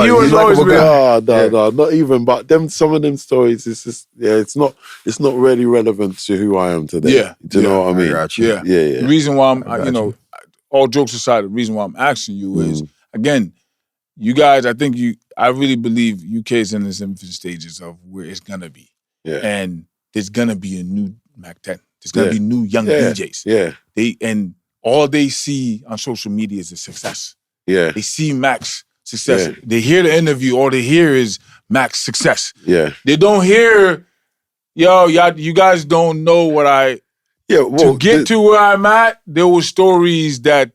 He was always no, not even. But some of them stories, it's just it's not really relevant to who I am today. Yeah, do you know what I mean? Yeah. The reason why I'm, you know, all jokes aside, the reason why I'm asking you is, again, you guys, I really believe UK is in its infant stages of where it's gonna be. Yeah. And there's gonna be a new MAK10. There's gonna be new young DJs. Yeah. And all they see on social media is a success. Yeah. They see Mac's success. Yeah. They hear the interview, all they hear is Mac's success. Yeah. They don't hear, you guys don't know what to get to where I'm at, there were stories that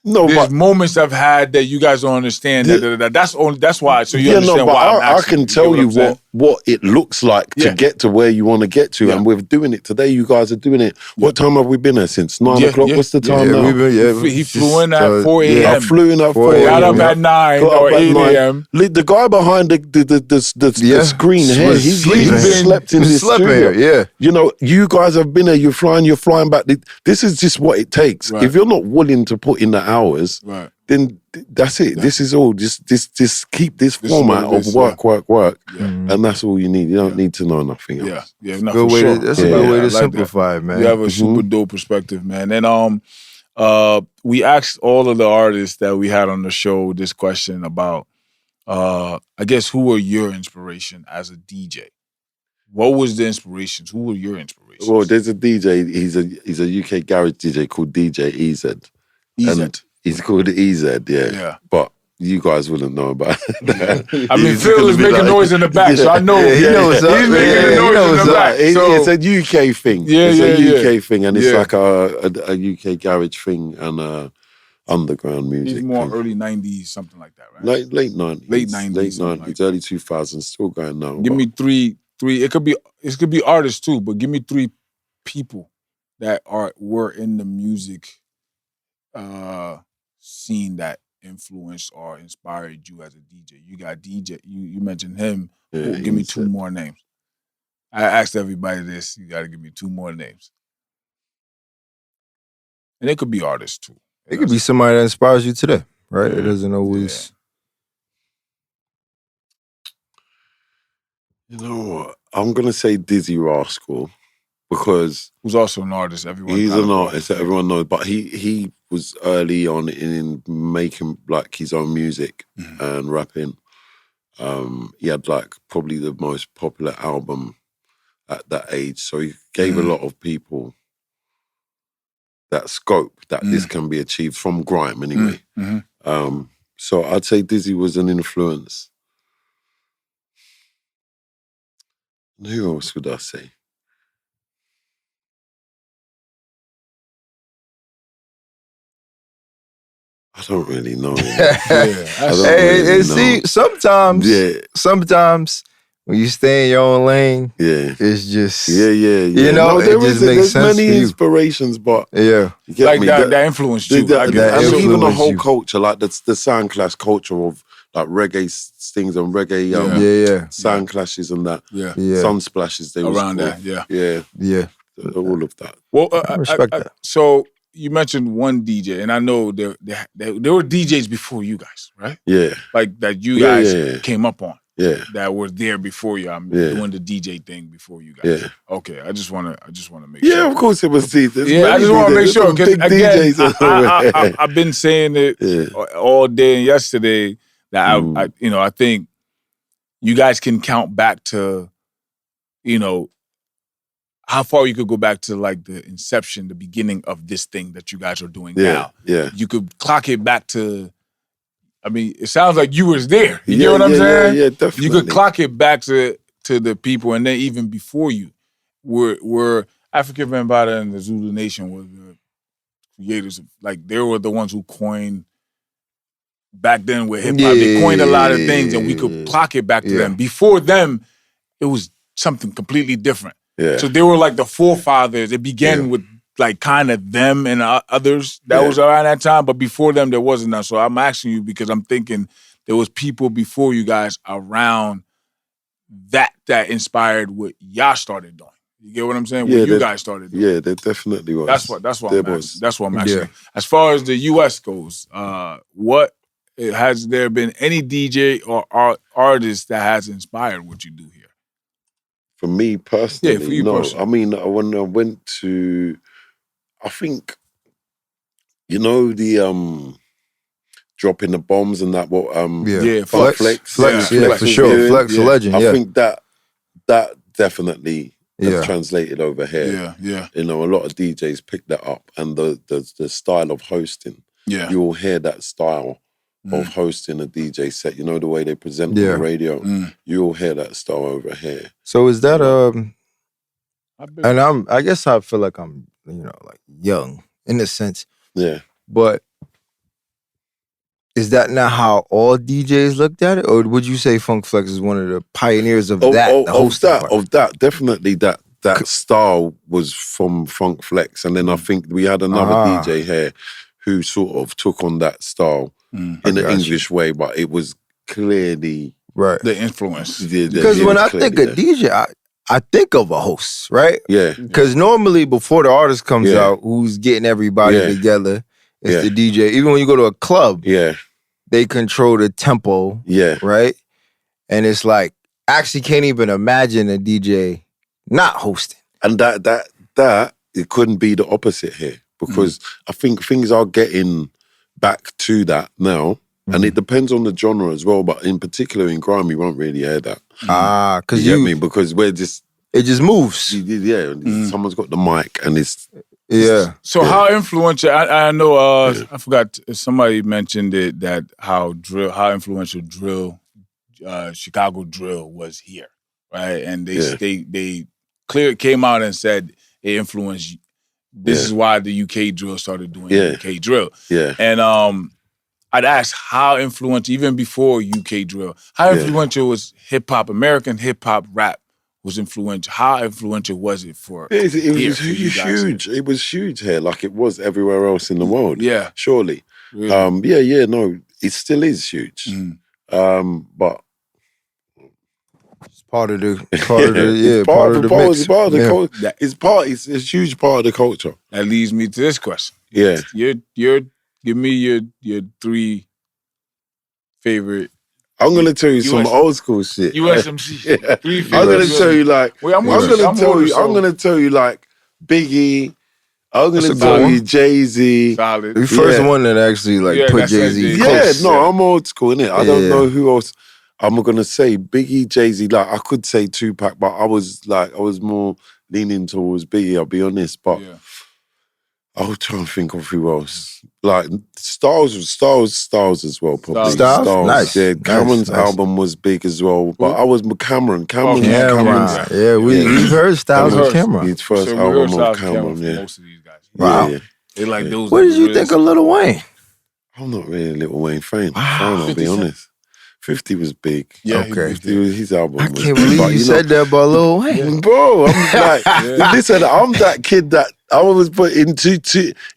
there's moments I've had that you guys don't understand. That's why. So you understand why I'm asking. I can tell you what it looks like to get to where you want to get to, and we're doing it today. You guys are doing it. What time have we been at since 9 o'clock? What's the time now? He flew in at 4 a.m. I flew in at 4 a.m. Got up at 9 or 8 a.m. The guy behind the screen here, he's slept in this studio. Yeah, you know, you guys have been there. You're flying back. This is just what it takes. Right. If you're not willing to put in the hours, then that's it. This is all. Just keep this format of work, and that's all you need. You don't need to know nothing else. That's a good way to simplify it, man. You have a super dope perspective, man. And we asked all of the artists that we had on the show this question about, I guess, who were your inspiration as a DJ? What was the inspirations? Who were your inspirations? Well, there's a DJ. He's a UK garage DJ called DJ EZ. And he's called EZ, yeah. But you guys wouldn't know about that. I mean, Phil is making noise in the back, so I know he knows. He's making noise in the back. It's a UK thing. It's a UK thing, and it's like a UK garage thing and underground music. He's more early 90s, something like that, right? Late 90s. Late 90s, early 2000s, still going now. Give me three. It could be artists too, but give me 3 people that were in the music scene that influenced or inspired you as a DJ. You got DJ. You mentioned him. Yeah, give me 2 more names. I asked everybody this. You got to give me 2 more names. And it could be artists too. It could be somebody that inspires you today, right? It doesn't always. You know what? I'm gonna say Dizzy Rascal because who's also an artist. He's an artist that everyone knows, but he was early on in making like his own music and rapping. He had like probably the most popular album at that age. So he gave a lot of people that scope that this can be achieved from grime anyway. So I'd say Dizzy was an influence. And who else would I say? I don't really know. Sometimes when you stay in your own lane, it's just you know, it just makes sense. There's many inspirations, but you get like me? that influenced you. And even the whole culture, like the sound clash culture of like reggae stings and reggae sound clashes and that. Sun splashes they around was that. All of that. Well, I respect that. So you mentioned one DJ, and I know there were DJs before you guys, right? Yeah. Like that you guys came up on. Yeah. That were there before you. I'm doing the DJ thing before you guys. Yeah. Okay. I just wanna make sure. Yeah, of course it was DJs. I just want to make sure because again, I've been saying it all day and yesterday that I think you guys can count back to, how far you could go back to like the inception, the beginning of this thing that you guys are doing now. Yeah. You could clock it back to. I mean, it sounds like you was there. You know what I'm saying? Yeah, definitely. You could clock it back to the people, and then even before you, were African Bambaataa and the Zulu Nation were the creators. Like they were the ones who coined back then with hip hop. They coined a lot of things, and we could clock it back to them. Before them, it was something completely different. Yeah. So they were like the forefathers. It began with like kind of them and others that was around that time, but before them there wasn't none. So I'm asking you because I'm thinking there was people before you guys around that inspired what y'all started doing. You get what I'm saying? What you guys started doing. Yeah, there definitely was. That's what I'm asking. As far as the US goes, has there been any DJ or artist that has inspired what you do here? For me personally, for you no. personally. I mean, when I went to, I think, the dropping the bombs and that. Flex, for sure. Flex, a legend. I think that definitely has translated over here. Yeah. A lot of DJs picked that up, and the style of hosting. Yeah, you will hear that style of hosting a DJ set. You know the way they present on the radio. You will hear that style over here. So is that and I guess I feel like I'm like young in a sense. Yeah. But is that not how all DJs looked at it? Or would you say Funk Flex is one of the pioneers of that? Definitely that style was from Funk Flex. And then I think we had another DJ here who sort of took on that style in an English way, but it was clearly the influence. Because when I think of DJ, I think of a host, right? Yeah. Because normally before the artist comes out, who's getting everybody together, it's the DJ. Even when you go to a club, they control the tempo, right? And it's like, I actually can't even imagine a DJ not hosting. And that it couldn't be the opposite here, because I think things are getting back to that now. And it depends on the genre as well, but in particular in grime, you won't really hear that. Because you get me? Because we're just... It just moves. Someone's got the mic and it's... So how influential, I know, I forgot, somebody mentioned it, that how influential drill, Chicago drill was here, right? And they came out and said it influenced, this is why the UK drill started doing UK drill. Yeah. And I'd ask how influential, even before UK drill, how influential was hip-hop, American hip-hop rap was influential? How influential was it for it was huge. It was huge here, like it was everywhere else in the world. Yeah. Surely. Really? No, it still is huge. But it's part of the mix. It's a huge part of the culture. That leads me to this question. Yeah. Give me your three favorite. I'm gonna tell you some old school shit. USMC. I'm gonna tell you like. I'm gonna tell you like Biggie. I'm gonna tell you Jay-Z. Solid. The first one that actually put Jay-Z. I'm old school, innit? I don't know who else. I'm gonna say Biggie, Jay-Z. Like I could say Tupac, but I was more leaning towards Biggie. I'll be honest, but I was trying to think of who else. Like Styles as well. Probably Styles. Nice. Yeah, Cameron's album was big as well. But I was Cameron. Cameron's. Yeah, we've heard Styles with Cameron. His first album of Cameron. Yeah. Most of these guys. Wow. Yeah. They like those. What did you think of Lil Wayne? I'm not really a Lil Wayne fan. I'll be honest. 50 was big. Yeah, okay. His album was big. I can't believe you said that about Lil Wayne. Bro, I'm like, listen, I'm that kid that I always put into,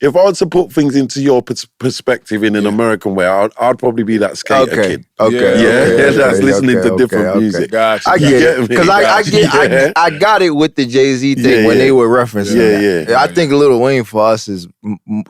if I was to put things into your perspective in an American way, I'd probably be that skater kid. That's listening to different music. Gotcha. I get it. Because I got it with the Jay-Z thing when they were referencing that. I think Lil Wayne for us is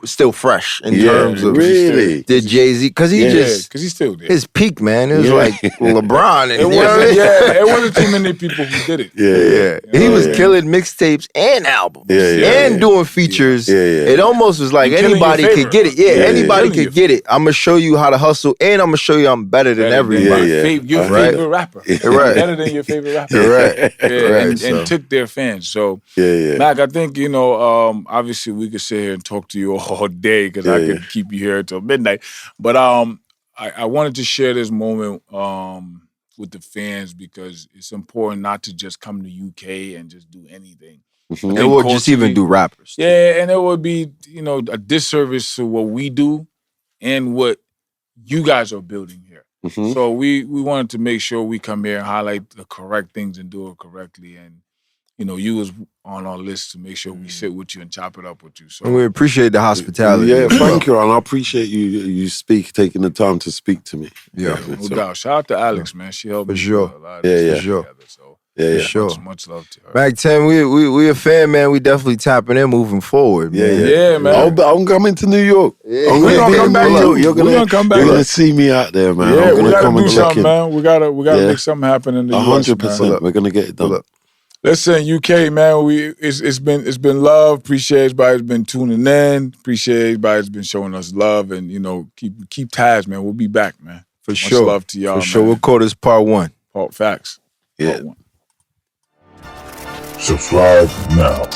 still fresh in terms of really the Jay-Z. Because because he's still there. His peak, man. It was like LeBron. And it wasn't too many people who did it. He was killing mixtapes and albums and doing features. It almost was like anybody could get it. Anybody could get it. I'm gonna show you how to hustle, and I'm gonna show you I'm better than everybody. Your favorite rapper. Better than your favorite rapper. And took their fans. So Mac, I think, obviously we could sit here and talk to you all day because I could keep you here until midnight. But I wanted to share this moment with the fans because it's important not to just come to UK and just do anything. And we'll just even do rappers. Yeah, and it would be, a disservice to what we do and what you guys are building here. So we wanted to make sure we come here and highlight the correct things and do it correctly. And, you was on our list to make sure we sit with you and chop it up with you. So and we appreciate the hospitality. Yeah, thank you, and I appreciate you taking the time to speak to me. No doubt. Shout out to Alex, man. She helped me sure. a lot of this together. So for sure. Much love to her. MAK10, we a fan, man. We definitely tapping in, moving forward. Yeah, man. I'm coming to New York. I'm gonna come back. You're gonna see me out there, man. Yeah, we gotta do something, man. We gotta make something happen in the US. 100%. We're gonna get it done. Listen, UK, man, it's been love. Appreciate everybody's been tuning in. Appreciate everybody's been showing us love, and keep tabs, man. We'll be back, man. For sure. Much love to y'all. For sure, we'll call this part 1. Facts. Yeah. Part 1. Subscribe now.